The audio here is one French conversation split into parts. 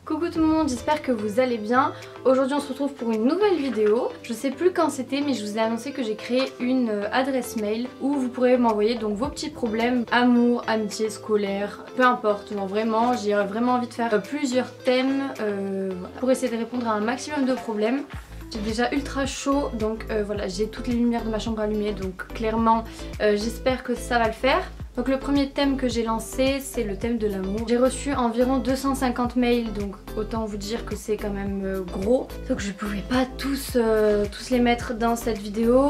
Coucou tout le monde, j'espère que vous allez bien. Aujourd'hui on se retrouve pour une nouvelle vidéo. Je sais plus quand c'était mais je vous ai annoncé que j'ai créé une adresse mail où vous pourrez m'envoyer donc vos petits problèmes, amour, amitié, scolaire, peu importe. Non vraiment, j'ai vraiment envie de faire plusieurs thèmes pour essayer de répondre à un maximum de problèmes. J'ai déjà ultra chaud donc voilà, j'ai toutes les lumières de ma chambre allumées donc clairement j'espère que ça va le faire. Donc le premier thème que j'ai lancé c'est le thème de l'amour. J'ai reçu environ 250 mails donc autant vous dire que c'est quand même gros. Donc je pouvais pas tous les mettre dans cette vidéo.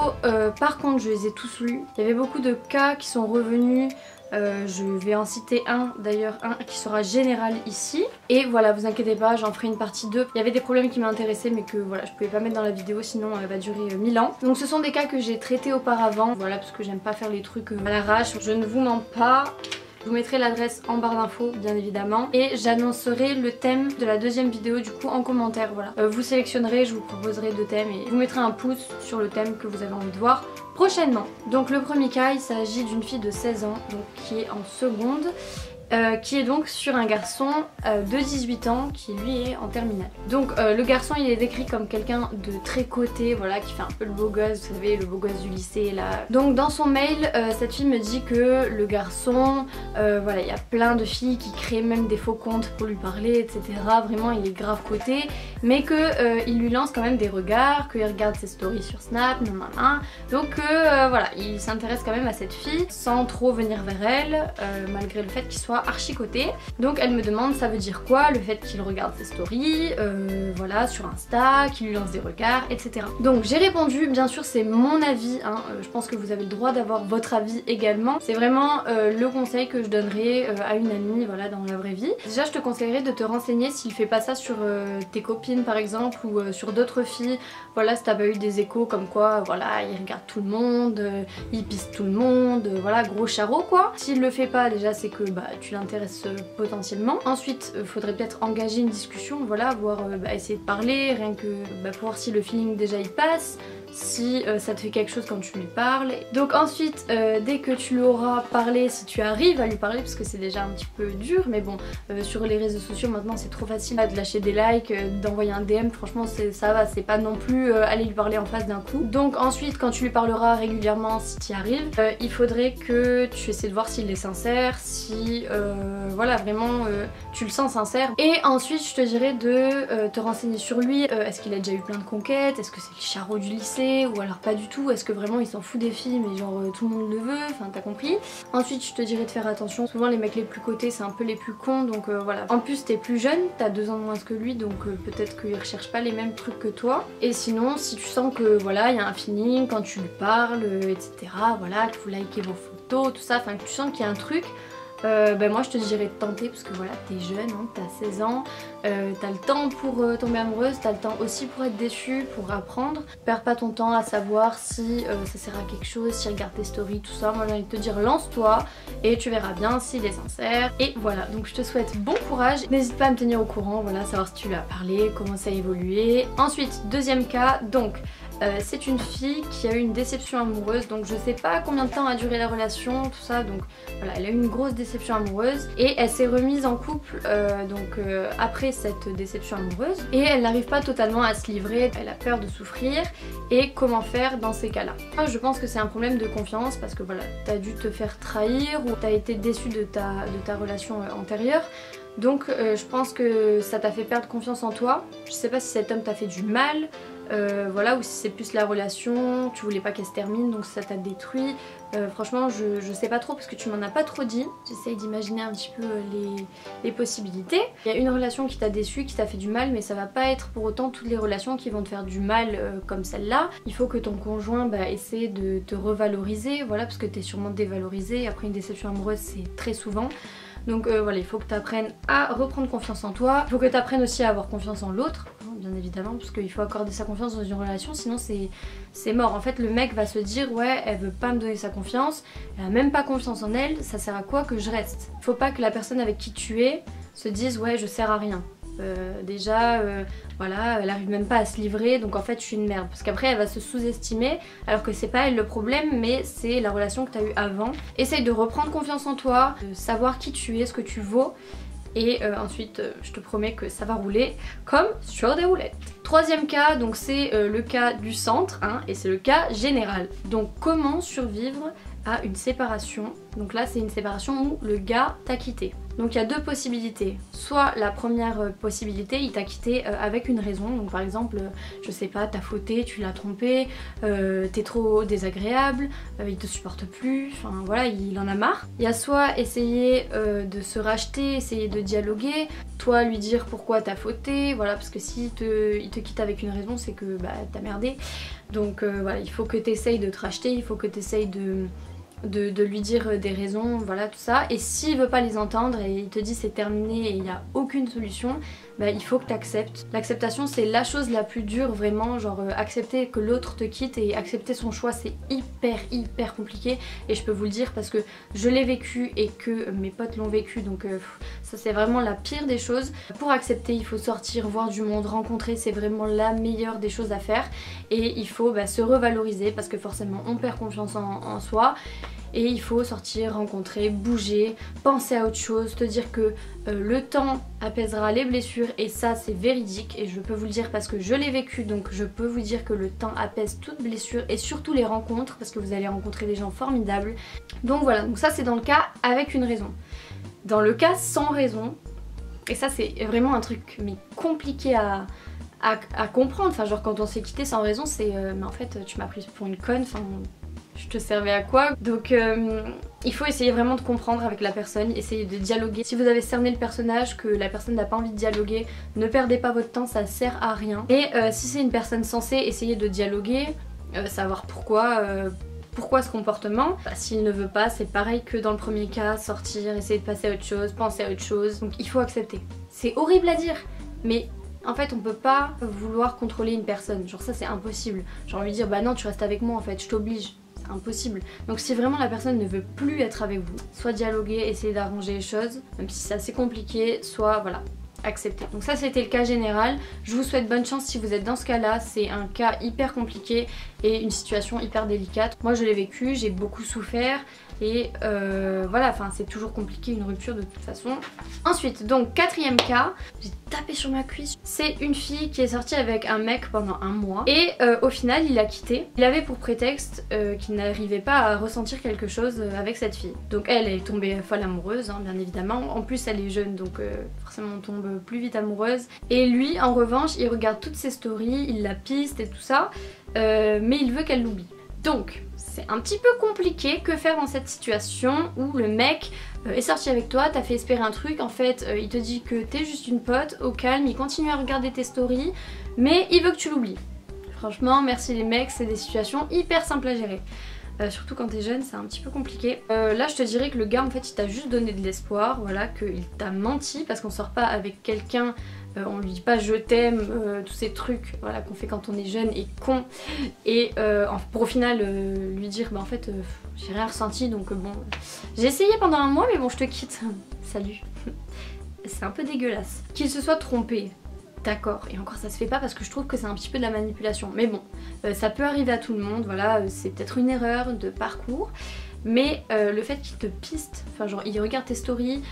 Par contre je les ai tous lus. Il y avait beaucoup de cas qui sont revenus. Je vais en citer un d'ailleurs, un qui sera général ici. Et voilà, vous inquiétez pas, j'en ferai une partie 2. Il y avait des problèmes qui m'intéressaient mais que voilà, je pouvais pas mettre dans la vidéo sinon elle va durer 1000 ans. Donc ce sont des cas que j'ai traités auparavant, voilà, parce que j'aime pas faire les trucs à l'arrache. Je ne vous mens pas. Je vous mettrai l'adresse en barre d'infos bien évidemment et j'annoncerai le thème de la deuxième vidéo du coup en commentaire, voilà. Vous sélectionnerez, je vous proposerai 2 thèmes et je vous mettrai un pouce sur le thème que vous avez envie de voir prochainement. Donc le premier cas, il s'agit d'une fille de 16 ans donc, qui est en seconde. Qui est donc sur un garçon de 18 ans qui lui est en terminale. Donc le garçon il est décrit comme quelqu'un de très coté, voilà, qui fait un peu le beau gosse, vous savez, le beau gosse du lycée là. Donc dans son mail, cette fille me dit que le garçon, voilà, il y a plein de filles qui créent même des faux comptes pour lui parler, etc. Vraiment il est grave coté, mais que il lui lance quand même des regards, qu'il regarde ses stories sur Snap, nanana. Donc voilà, il s'intéresse quand même à cette fille sans trop venir vers elle, malgré le fait qu'il soit archi coté. Donc elle me demande ça veut dire quoi le fait qu'il regarde ses stories, voilà, sur Insta, qu'il lui lance des regards, etc. Donc j'ai répondu, bien sûr c'est mon avis, hein, je pense que vous avez le droit d'avoir votre avis également. C'est vraiment le conseil que je donnerais à une amie, voilà, dans la vraie vie. Déjà je te conseillerais de te renseigner s'il fait pas ça sur tes copines par exemple ou sur d'autres filles. Voilà, si t'as pas eu des échos comme quoi, voilà, il regarde tout le monde, il pisse tout le monde, voilà, gros charreau quoi. S'il le fait pas, déjà c'est que bah tu l'intéresses potentiellement. Ensuite, faudrait peut-être engager une discussion, voilà, voir, essayer de parler, rien que pour voir si le feeling déjà il passe, si ça te fait quelque chose quand tu lui parles. Donc ensuite, dès que tu lui auras parlé, si tu arrives à lui parler, parce que c'est déjà un petit peu dur, mais bon, sur les réseaux sociaux maintenant c'est trop facile de lâcher des likes, d'envoyer un DM, franchement ça va, c'est pas non plus aller lui parler en face d'un coup. Donc ensuite, quand tu lui parleras régulièrement, si tu y arrives, il faudrait que tu essaies de voir s'il est sincère, si voilà, vraiment tu le sens sincère. Et ensuite je te dirais de te renseigner sur lui, est-ce qu'il a déjà eu plein de conquêtes, est-ce que c'est le charreau du lycée ou alors pas du tout, est-ce que vraiment il s'en fout des filles mais genre tout le monde le veut, enfin t'as compris. Ensuite je te dirais de faire attention, souvent les mecs les plus cotés c'est un peu les plus cons donc voilà. En plus t'es plus jeune, t'as 2 ans de moins que lui donc peut-être qu'il recherche pas les mêmes trucs que toi. Et sinon si tu sens que voilà il y a un feeling quand tu lui parles, etc. voilà, que vous likez vos photos, tout ça, enfin que tu sens qu'il y a un truc, moi je te dirais de tenter parce que voilà, t'es jeune, hein, t'as 16 ans, t'as le temps pour tomber amoureuse, t'as le temps aussi pour être déçue, pour apprendre. Perds pas ton temps à savoir si ça sert à quelque chose, si regarde tes stories, tout ça. Moi j'ai envie de te dire lance-toi et tu verras bien s'il est sincère. Et voilà, donc je te souhaite bon courage. N'hésite pas à me tenir au courant, voilà, savoir si tu lui as parlé, comment ça a évolué. Ensuite, deuxième cas, donc c'est une fille qui a eu une déception amoureuse, donc je sais pas combien de temps a duré la relation, tout ça, donc voilà, elle a eu une grosse déception amoureuse et elle s'est remise en couple après cette déception amoureuse et elle n'arrive pas totalement à se livrer, elle a peur de souffrir. Et comment faire dans ces cas-là? Je pense que c'est un problème de confiance parce que voilà, t'as dû te faire trahir ou t'as été déçu de ta relation antérieure. Donc je pense que ça t'a fait perdre confiance en toi. Je sais pas si cet homme t'a fait du mal, voilà, ou si c'est plus la relation, tu voulais pas qu'elle se termine donc ça t'a détruit. Franchement je sais pas trop parce que tu m'en as pas trop dit. J'essaye d'imaginer un petit peu les possibilités. Il y a une relation qui t'a déçu, qui t'a fait du mal, mais ça va pas être pour autant toutes les relations qui vont te faire du mal comme celle-là. Il faut que ton conjoint essaie de te revaloriser, voilà, parce que t'es sûrement dévalorisée. Après une déception amoureuse c'est très souvent. Donc voilà, il faut que tu apprennes à reprendre confiance en toi. Il faut que tu apprennes aussi à avoir confiance en l'autre, bien évidemment, parce qu'il faut accorder sa confiance dans une relation, sinon c'est mort. En fait, le mec va se dire ouais, elle veut pas me donner sa confiance, elle a même pas confiance en elle, ça sert à quoi que je reste? Faut pas que la personne avec qui tu es se dise ouais, je sers à rien. Voilà, elle arrive même pas à se livrer, donc en fait je suis une merde. Parce qu'après elle va se sous-estimer, alors que c'est pas elle le problème, mais c'est la relation que t'as eue avant. Essaye de reprendre confiance en toi, de savoir qui tu es, ce que tu vaux, et ensuite je te promets que ça va rouler comme sur des roulettes. Troisième cas, donc c'est le cas du centre hein, et c'est le cas général. Donc comment survivre à une séparation. Donc là c'est une séparation où le gars t'a quitté. Donc il y a deux possibilités. Soit la première possibilité, il t'a quitté avec une raison. Donc par exemple, je sais pas, t'as fauté, tu l'as trompé, t'es trop désagréable, il te supporte plus, enfin voilà, il en a marre. Il y a soit essayer de se racheter, essayer de dialoguer, toi lui dire pourquoi t'as fauté, voilà, parce que si il te quitte avec une raison, c'est que bah t'as merdé. Donc voilà, il faut que t'essayes de te racheter, il faut que t'essayes de lui dire des raisons, voilà tout ça. Et s'il veut pas les entendre et il te dit c'est terminé et il n'y a aucune solution, bah, il faut que tu acceptes. L'acceptation c'est la chose la plus dure vraiment, genre accepter que l'autre te quitte et accepter son choix c'est hyper compliqué et je peux vous le dire parce que je l'ai vécu et que mes potes l'ont vécu donc ça c'est vraiment la pire des choses. Pour accepter il faut sortir, voir du monde, rencontrer, c'est vraiment la meilleure des choses à faire et il faut se revaloriser parce que forcément on perd confiance en soi. Et il faut sortir, rencontrer, bouger, penser à autre chose, te dire que le temps apaisera les blessures et ça c'est véridique et je peux vous le dire parce que je l'ai vécu donc je peux vous dire que le temps apaise toute blessure et surtout les rencontres parce que vous allez rencontrer des gens formidables. Donc voilà, donc ça c'est dans le cas avec une raison. Dans le cas sans raison, et ça c'est vraiment un truc mais compliqué à comprendre, enfin genre quand on s'est quitté sans raison c'est mais en fait tu m'as pris pour une conne, enfin je te servais à quoi? Donc il faut essayer vraiment de comprendre avec la personne, essayer de dialoguer. Si vous avez cerné le personnage, que la personne n'a pas envie de dialoguer, ne perdez pas votre temps, ça sert à rien. Et si c'est une personne censée, essayez de dialoguer, savoir pourquoi ce comportement. S'il ne veut pas, c'est pareil que dans le premier cas, sortir, essayer de passer à autre chose, penser à autre chose. Donc il faut accepter. C'est horrible à dire, mais en fait on peut pas vouloir contrôler une personne, genre ça c'est impossible. Genre lui dire bah non tu restes avec moi en fait, je t'oblige. Impossible. Donc si vraiment la personne ne veut plus être avec vous, soit dialoguer, essayer d'arranger les choses, même si c'est assez compliqué, soit voilà, accepter. Donc ça c'était le cas général. Je vous souhaite bonne chance si vous êtes dans ce cas là, c'est un cas hyper compliqué et une situation hyper délicate. Moi je l'ai vécu, j'ai beaucoup souffert et voilà, enfin c'est toujours compliqué une rupture de toute façon. Ensuite donc quatrième cas, j'ai tapé sur ma cuisse, c'est une fille qui est sortie avec un mec pendant un mois et au final il a quitté. Il avait pour prétexte qu'il n'arrivait pas à ressentir quelque chose avec cette fille. Donc elle est tombée folle amoureuse hein, bien évidemment, en plus elle est jeune donc forcément on tombe plus vite amoureuse. Et lui en revanche il regarde toutes ses stories, il la piste et tout ça mais il veut qu'elle l'oublie. Donc c'est un petit peu compliqué, que faire dans cette situation où le mec est sorti avec toi, t'as fait espérer un truc, en fait il te dit que t'es juste une pote, au calme, il continue à regarder tes stories, mais il veut que tu l'oublies. Franchement merci les mecs, c'est des situations hyper simples à gérer. Surtout quand t'es jeune c'est un petit peu compliqué. Là je te dirais que le gars en fait il t'a juste donné de l'espoir, voilà, qu'il t'a menti parce qu'on sort pas avec quelqu'un, on lui dit pas je t'aime, tous ces trucs voilà, qu'on fait quand on est jeune et con. Et pour au final lui dire bah en fait j'ai rien ressenti donc bon j'ai essayé pendant un mois mais bon je te quitte, salut. C'est un peu dégueulasse. Qu'il se soit trompé. D'accord, et encore ça se fait pas parce que je trouve que c'est un petit peu de la manipulation. Mais bon, ça peut arriver à tout le monde, voilà, c'est peut-être une erreur de parcours. Mais le fait qu'il te piste, enfin genre il regarde tes stories,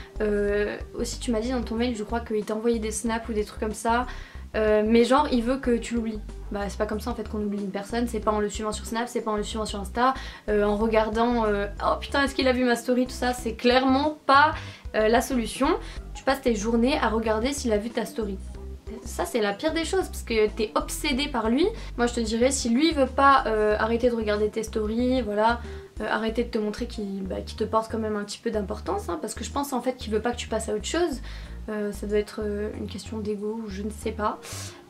aussi tu m'as dit dans ton mail je crois qu'il t'a envoyé des snaps ou des trucs comme ça, mais genre il veut que tu l'oublies. Bah c'est pas comme ça en fait qu'on oublie une personne, c'est pas en le suivant sur Snap, c'est pas en le suivant sur Insta, en regardant oh putain est-ce qu'il a vu ma story, tout ça, c'est clairement pas la solution. Tu passes tes journées à regarder s'il a vu ta story. Ça c'est la pire des choses parce que t'es obsédé par lui. Moi je te dirais si lui veut pas arrêter de regarder tes stories, voilà, arrêter de te montrer qu'il te porte quand même un petit peu d'importance hein, parce que je pense en fait qu'il veut pas que tu passes à autre chose. Ça doit être une question d'ego ou je ne sais pas.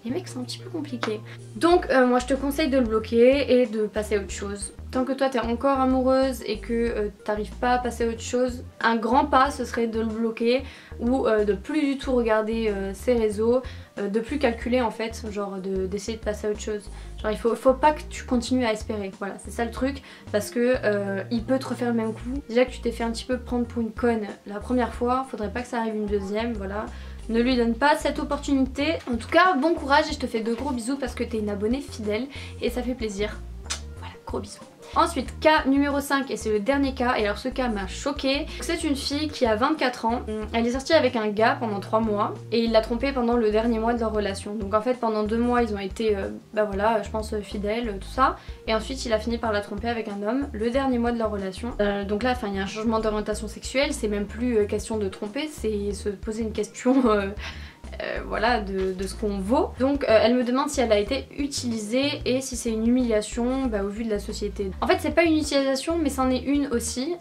Les mecs c'est un petit peu compliqué. Donc moi je te conseille de le bloquer et de passer à autre chose. Tant que toi t'es encore amoureuse et que t'arrives pas à passer à autre chose, un grand pas ce serait de le bloquer ou de plus du tout regarder ses réseaux, de plus calculer en fait, genre d'essayer de passer à autre chose. Genre il faut pas que tu continues à espérer, voilà c'est ça le truc, parce que il peut te refaire le même coup. Déjà que tu t'es fait un petit peu prendre pour une conne la première fois, faudrait pas que ça arrive une deuxième, voilà. Ne lui donne pas cette opportunité. En tout cas bon courage et je te fais de gros bisous parce que t'es une abonnée fidèle et ça fait plaisir. Voilà, gros bisous. Ensuite, cas numéro 5, et c'est le dernier cas, et alors ce cas m'a choquée. C'est une fille qui a 24 ans, elle est sortie avec un gars pendant 3 mois, et il l'a trompée pendant le dernier mois de leur relation. Donc en fait pendant 2 mois ils ont été, bah voilà, je pense fidèles, tout ça, et ensuite il a fini par la tromper avec un homme le dernier mois de leur relation. Donc là, il y a un changement d'orientation sexuelle, c'est même plus question de tromper, c'est se poser une question... voilà, de ce qu'on vaut. Donc elle me demande si elle a été utilisée et si c'est une humiliation au vu de la société. En fait c'est pas une utilisation mais c'en est une aussi,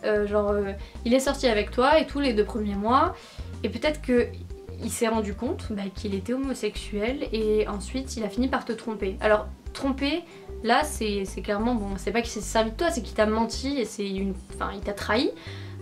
il est sorti avec toi et tout les 2 premiers mois et peut-être que il s'est rendu compte qu'il était homosexuel et ensuite il a fini par te tromper. Alors tromper là c'est clairement bon, c'est pas qu'il s'est servi de toi, c'est qu'il t'a menti et il t'a trahi.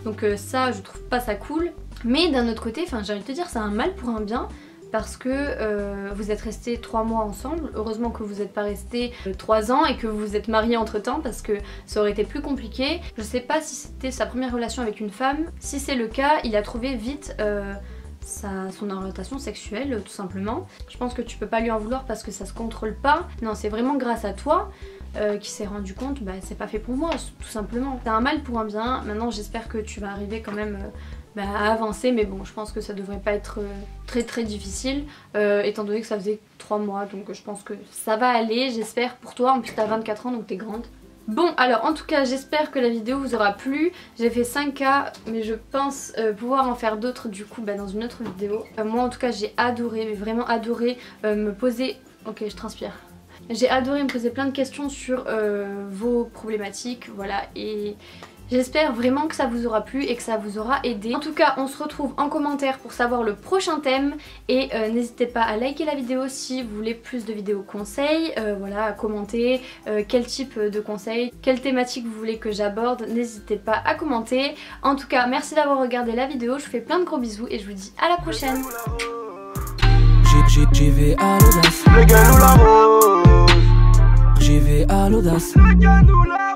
Donc ça je trouve pas ça cool. Mais d'un autre côté, j'ai envie de te dire c'est un mal pour un bien. Parce que vous êtes restés 3 mois ensemble, heureusement que vous n'êtes pas restés 3 ans et que vous vous êtes mariés entre temps parce que ça aurait été plus compliqué. Je sais pas si c'était sa première relation avec une femme, si c'est le cas, il a trouvé vite son orientation sexuelle tout simplement. Je pense que tu peux pas lui en vouloir parce que ça se contrôle pas, non c'est vraiment grâce à toi qui s'est rendu compte c'est pas fait pour moi tout simplement. C'est un mal pour un bien, maintenant j'espère que tu vas arriver quand même à avancer mais bon je pense que ça devrait pas être très difficile étant donné que ça faisait 3 mois donc je pense que ça va aller, j'espère pour toi, en plus t'as 24 ans donc t'es grande. Bon alors en tout cas j'espère que la vidéo vous aura plu, j'ai fait 5 cas mais je pense pouvoir en faire d'autres du coup dans une autre vidéo. Moi en tout cas j'ai adoré, mais vraiment adoré me poser... Ok je transpire. J'ai adoré me poser plein de questions sur vos problématiques, voilà, et j'espère vraiment que ça vous aura plu et que ça vous aura aidé. En tout cas, on se retrouve en commentaire pour savoir le prochain thème et n'hésitez pas à liker la vidéo si vous voulez plus de vidéos conseils, voilà, à commenter quel type de conseils, quelle thématique vous voulez que j'aborde, n'hésitez pas à commenter. En tout cas, merci d'avoir regardé la vidéo, je vous fais plein de gros bisous et je vous dis à la prochaine. J'y vais à l'audace. Le gars nous la rose. J'y vais à l'audace. Le gars nous la